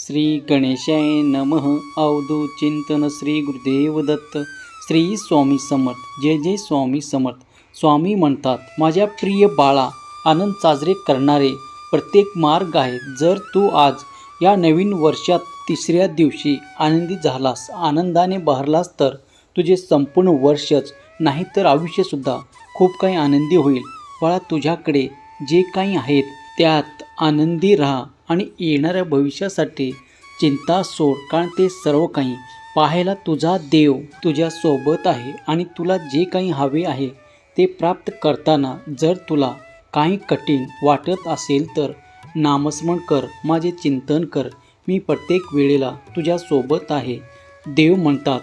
श्री गणेशाय नमः. अवधूत चिंतन श्री गुरुदेव दत्त. श्री स्वामी समर्थ. जय जय स्वामी समर्थ. स्वामी म्हणतात, माझ्या प्रिय बाळा, आनंद साजरे करणारे प्रत्येक मार्ग आहे. जर तू आज या नवीन वर्षात तिसऱ्या दिवशी आनंदी झालास, आनंदाने बहरलास, तर तुझे संपूर्ण वर्षच नाही तर आयुष्यसुद्धा खूप काही आनंदी होईल. बाळा, तुझ्याकडे जे काही आहेत त्यात आनंदी राहा आणि येणाऱ्या भविष्यासाठी चिंता सोड, कारण ते सर्व काही पाहायला तुझा देव तुझ्यासोबत आहे. आणि तुला जे काही हवे आहे ते प्राप्त करताना जर तुला काही कठीण वाटत असेल तर नामस्मरण कर, माझे चिंतन कर. मी प्रत्येक वेळेला तुझ्यासोबत आहे. देव म्हणतात,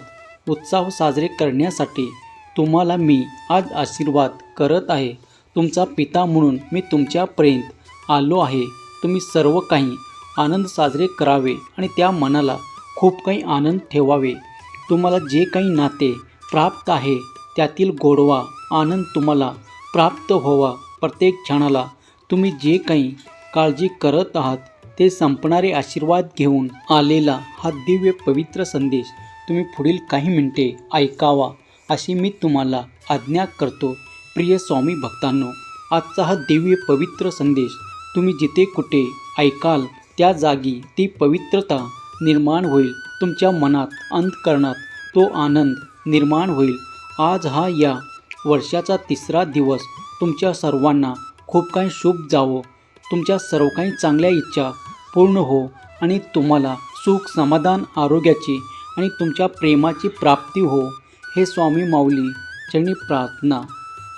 उत्सव साजरे करण्यासाठी तुम्हाला मी आज आशीर्वाद करत आहे. तुमचा पिता म्हणून मी तुमच्यापर्यंत आलो आहे. तुम्ही सर्व काही आनंद साजरे करावे आणि त्या मनाला खूप काही आनंद ठेवावे. तुम्हाला जे काही नाते प्राप्त आहे त्यातील गोडवा आनंद तुम्हाला प्राप्त व्हावा. प्रत्येक क्षणाला तुम्ही जे काही काळजी करत आहात ते संपणारे आशीर्वाद घेऊन आलेला हा दिव्य पवित्र संदेश तुम्ही पुढील काही मिनिटे ऐकावा अशी मी तुम्हाला आज्ञा करतो. प्रिय स्वामी भक्तांनो, आजचा हा दिव्य पवित्र संदेश तुम्ही जिथे कुठे ऐकाल त्या जागी ती पवित्रता निर्माण होईल. तुमच्या मनात, अंतःकरणात तो आनंद निर्माण होईल. आज हा या वर्षाचा तिसरा दिवस तुमच्या सर्वांना खूप काही शुभ जावो. तुमच्या सर्व काही चांगल्या इच्छा पूर्ण हो आणि तुम्हाला सुख, समाधान, आरोग्याची आणि तुमच्या प्रेमाची प्राप्ती हो. हे स्वामी माऊली चरणी प्रार्थना.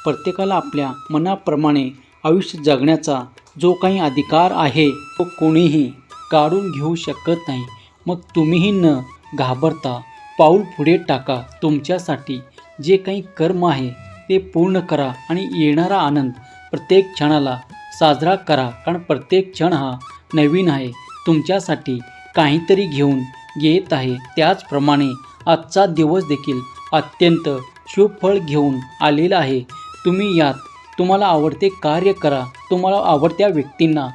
प्रत्येकाला आपल्या मनाप्रमाणे आयुष्य जगण्याचा जो काही अधिकार आहे तो कोणीही काढून घेऊ शकत नाही. मग तुम्हीही न घाबरता पाऊल पुढे टाका. तुमच्यासाठी जे काही कर्म आहे ते पूर्ण करा आणि येणारा आनंद प्रत्येक क्षणाला साजरा करा, कारण प्रत्येक क्षण हा नवीन आहे. तुमच्यासाठी काहीतरी घेऊन येत आहे. त्याचप्रमाणे आजचा दिवस देखील अत्यंत शुभ फळ घेऊन आलेला आहे. तुम्ही यात तुम्हाला आवडते कार्य करा, तुम्हाला आवडत्या व्यक्तींना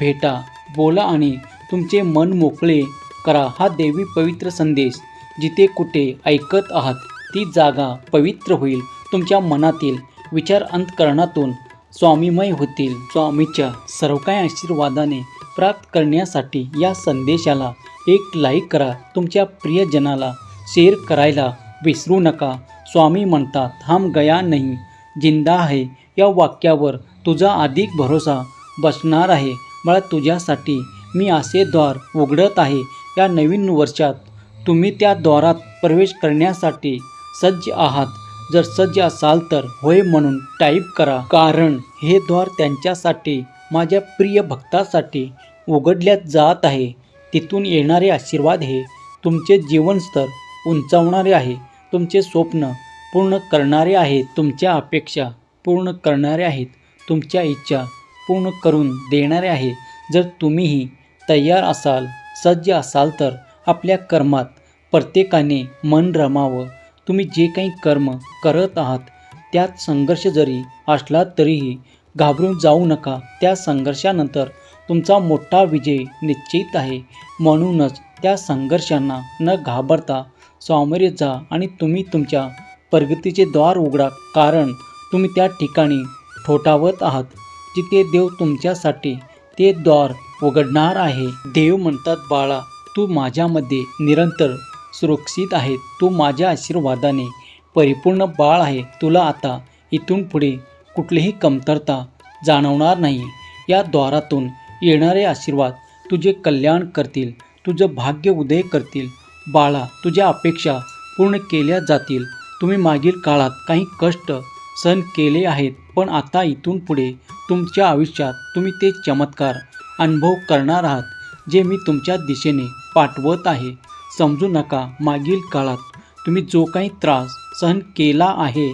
भेटा, बोला आणि तुमचे मन मोकळे करा. हा देवी पवित्र संदेश जिथे कुठे ऐकत आहात ती जागा पवित्र होईल. तुमच्या मनातील विचार अंतःकरणातून स्वामीमय होतील. स्वामीच्या सर्व काही आशीर्वादाने प्राप्त करण्यासाठी या संदेशाला एक लाईक करा. तुमच्या प्रियजनाला शेअर करायला विसरू नका. स्वामी म्हणतात, हम गया नहीं जिंदा है, या वाक्यावर तुझा अधिक भरोसा बसणार आहे. मला तुझ्यासाठी मी असे द्वार उघडत आहे. या नवीन वर्षात तुम्ही त्या द्वारात प्रवेश करण्यासाठी सज्ज आहात. जर सज्ज असाल तर होय म्हणून टाईप करा, कारण हे द्वार त्यांच्यासाठी, माझ्या प्रिय भक्तासाठी उघडल्यात जात आहे. तिथून येणारे आशीर्वाद हे तुमचे जीवनस्तर उंचावणारे आहे, तुमचे स्वप्न पूर्ण करणारे आहेत, तुमच्या अपेक्षा पूर्ण करणारे आहेत, तुमच्या इच्छा पूर्ण करून देणारे आहे. जर तुम्हीही तयार असाल, सज्ज असाल तर आपल्या कर्मात प्रत्येकाने मन रमावं. तुम्ही जे काही कर्म करत आहात त्यात संघर्ष जरी असला तरीही घाबरून जाऊ नका. त्या संघर्षानंतर तुमचा मोठा विजय निश्चित आहे. म्हणूनच त्या संघर्षांना न घाबरता सामोरे जा आणि तुम्ही तुमच्या प्रगतीचे द्वार उघडा, कारण तुम्ही त्या ठिकाणी ठोठावत आहात जिथे देव तुमच्यासाठी ते द्वार उघडणार आहे. देव म्हणतात, बाळा, तू माझ्यामध्ये निरंतर सुरक्षित आहे. तू माझ्या आशीर्वादाने परिपूर्ण बाळ आहे. तुला आता इथून पुढे कुठलीही कमतरता जाणवणार नाही. या द्वारातून येणारे आशीर्वाद तुझे कल्याण करतील, तुझं भाग्य उदय करतील. बाळा, तुझ्या अपेक्षा पूर्ण केल्या जातील. तुम्ही मागील काळात काही कष्ट सहन केले आहेत, पण आता इथून पुढे तुमच्या आयुष्यात तुम्ही ते चमत्कार अनुभव करणार आहात जे मी तुमच्या दिशेने पाठवत आहे. समजू नका, मागील काळात तुम्ही जो काही त्रास सहन केला आहे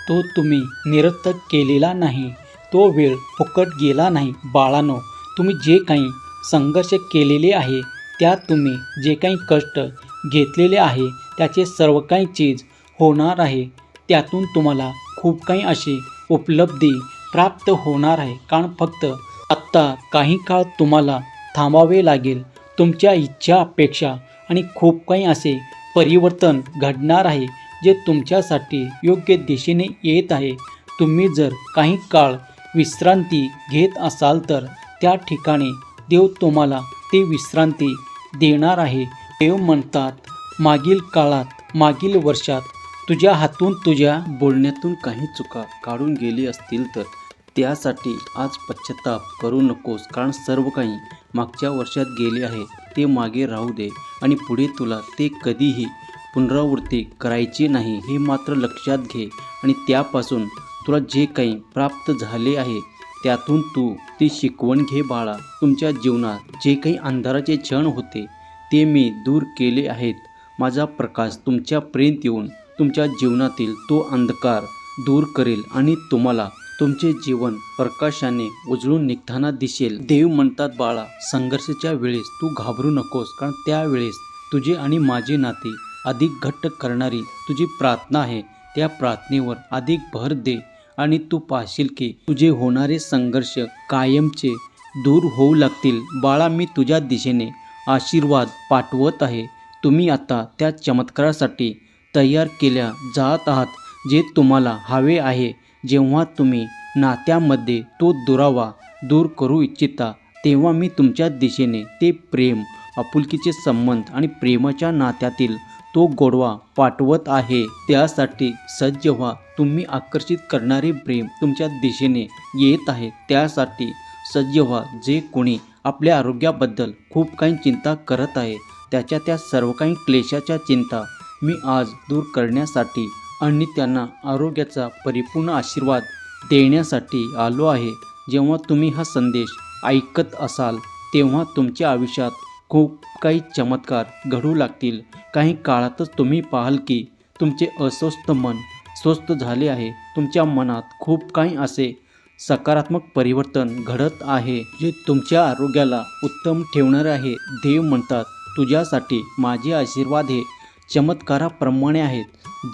तो तुम्ही निरर्थक केलेला नाही. तो वेळ फुकट गेला नाही. बाळांनो, तुम्ही जे काही संघर्ष केलेले आहे, त्यात तुम्ही जे काही कष्ट घेतलेले आहे त्याचे सर्व काही चीज होणार आहे. त्यातून तुम्हाला खूप काही अशी उपलब्धी प्राप्त होणार आहे. कारण फक्त आत्ता काही काळ तुम्हाला थांबावे लागेल. तुमच्या इच्छा अपेक्षा आणि खूप काही असे परिवर्तन घडणार आहे जे तुमच्यासाठी योग्य दिशेने येत आहे. तुम्ही जर काही काळ विश्रांती घेत असाल तर त्या ठिकाणी देव तुम्हाला ती विश्रांती देणार आहे. देव म्हणतात, मागील काळात मागील वर्षात तुझ्या हातून तुझ्या बोलण्यातून काही चुका काढून गेली असतील तर त्यासाठी आज पश्चाताप करू नकोस, कारण सर्व काही मागच्या वर्षात गेले आहे ते मागे राहू दे आणि पुढे तुला ते कधीही पुनरावृत्ती करायची नाही हे मात्र लक्षात घे. आणि त्यापासून तुला जे काही प्राप्त झाले आहे त्यातून तू ती शिकवण घे बाळा. तुमच्या जीवनात जे काही अंधाराचे क्षण होते ते मी दूर केले आहेत. माझा प्रकाश तुमच्यापर्यंत येऊन तुमच्या जीवनातील तो अंधकार दूर करेल आणि तुम्हाला तुमचे जीवन प्रकाशाने उजळून निघताना दिसेल. देव म्हणतात, बाळा, संघर्षाच्या वेळेस तू घाबरू नकोस, कारण त्यावेळेस तुझे आणि माझे नाते अधिक घट्ट करणारी तुझी प्रार्थना आहे. त्या प्रार्थनेवर अधिक भर दे आणि तू पाहशील की तुझे होणारे संघर्ष कायमचे दूर होऊ लागतील. बाळा, मी तुझ्या दिशेने आशीर्वाद पाठवत आहे. तुम्ही आता त्या चमत्कारासाठी तयार केल्या जात आहात जे तुम्हाला हवे आहे. जेव्हा तुम्ही नात्यामध्ये तो दुरावा दूर करू इच्छिता तेव्हा मी तुमच्या दिशेने ते प्रेम, आपुलकीचे संबंध आणि प्रेमाच्या नात्यातील तो गोडवा पाठवत आहे. त्यासाठी सज्ज व्हा. तुम्ही आकर्षित करणारे प्रेम तुमच्या दिशेने येत आहे. त्यासाठी सज्ज व्हा. जे कोणी आपल्या आरोग्याबद्दल खूप काही चिंता करत आहे त्याच्या त्या सर्व काही क्लेशाच्या चिंता मी आज दूर करण्यासाठी आणि त्यांना आरोग्याचा परिपूर्ण आशीर्वाद देण्यासाठी आलो आहे. जेव्हा तुम्ही हा संदेश ऐकत असाल तेव्हा तुमच्या आयुष्यात खूप काही चमत्कार घडू लागतील. काही काळातच तुम्ही पाहाल की तुमचे अस्वस्थ मन स्वस्थ झाले आहे. तुमच्या मनात खूप काही असे सकारात्मक परिवर्तन घडत आहे जे तुमच्या आरोग्याला उत्तम ठेवणार आहे. देव म्हणतात, तुझ्यासाठी माझे आशीर्वाद हे चमत्काराप्रमाणे आहेत.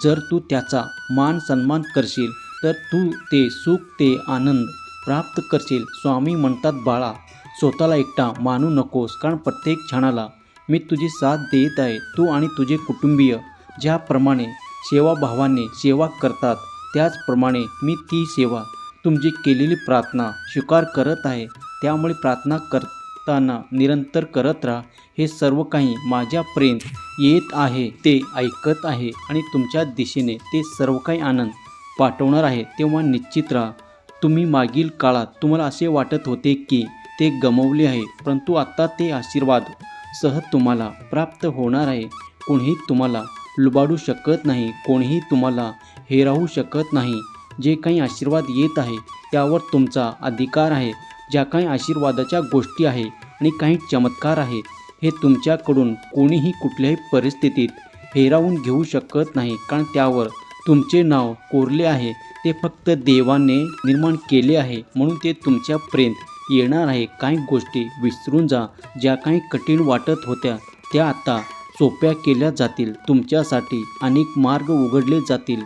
जर तू त्याचा मान सन्मान करशील तर तू ते सुख, ते आनंद प्राप्त करशील. स्वामी म्हणतात, बाळा, स्वतःला एकटा मानू नकोस, कारण प्रत्येक क्षणाला मी तुझी साथ देत आहे. तू आणि तुझे कुटुंबीय ज्याप्रमाणे सेवाभावाने सेवा करतात त्याचप्रमाणे मी ती सेवा, तुमची केलेली प्रार्थना स्वीकार करत आहे. त्यामुळे प्रार्थना करताना निरंतर करत राहा. हे सर्व काही माझ्यापर्यंत येत आहे, ते ऐकत आहे आणि तुमच्या दिशेने ते सर्व काही आनंद पाठवणार आहे. तेव्हा निश्चित राहा. तुम्ही मागील काळात तुम्हाला असे वाटत होते की ते गमावले आहे, परंतु आता ते आशीर्वाद सहज तुम्हाला प्राप्त होणार आहे. कोणीही तुम्हाला लुबाडू शकत नाही, कोणीही तुम्हाला हेरावू शकत नाही. जे काही आशीर्वाद येत आहे त्यावर तुमचा अधिकार आहे. ज्या काही आशीर्वादाच्या गोष्टी आहे आणि काही चमत्कार आहे हे तुमच्याकडून कोणीही कुठल्याही परिस्थितीत हेरावून घेऊ शकत नाही, कारण त्यावर तुमचे नाव कोरले आहे. ते फक्त देवाने निर्माण केले आहे, म्हणून ते तुमच्यापर्यंत येणार आहे. काही गोष्टी विसरून जा. ज्या काही कठीण वाटत होत्या त्या आता सोप्या केल्या जातील. तुमच्यासाठी अनेक मार्ग उघडले जातील.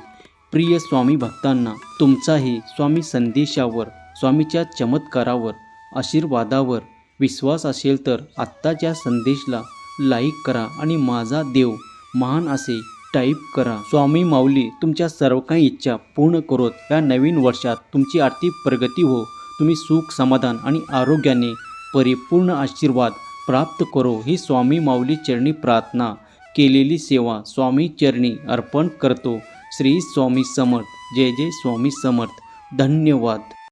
प्रिय स्वामी भक्तांना, तुमचाही स्वामी संदेशावर, स्वामीच्या चमत्कारावर, आशीर्वादावर विश्वास असेल तर आत्ताच्या संदेशला लाईक करा आणि माझा देव महान असे टाईप करा. स्वामी माऊली तुमच्या सर्व काही इच्छा पूर्ण करोत. या नवीन वर्षात तुमची आर्थिक प्रगती हो. तुम्ही सुख, समाधान आणि आरोग्याने परिपूर्ण आशीर्वाद प्राप्त करो. ही स्वामी माऊली चरणी प्रार्थना केलेली सेवा स्वामी चरणी अर्पण करतो. श्री स्वामी समर्थ. जय जय स्वामी समर्थ. धन्यवाद.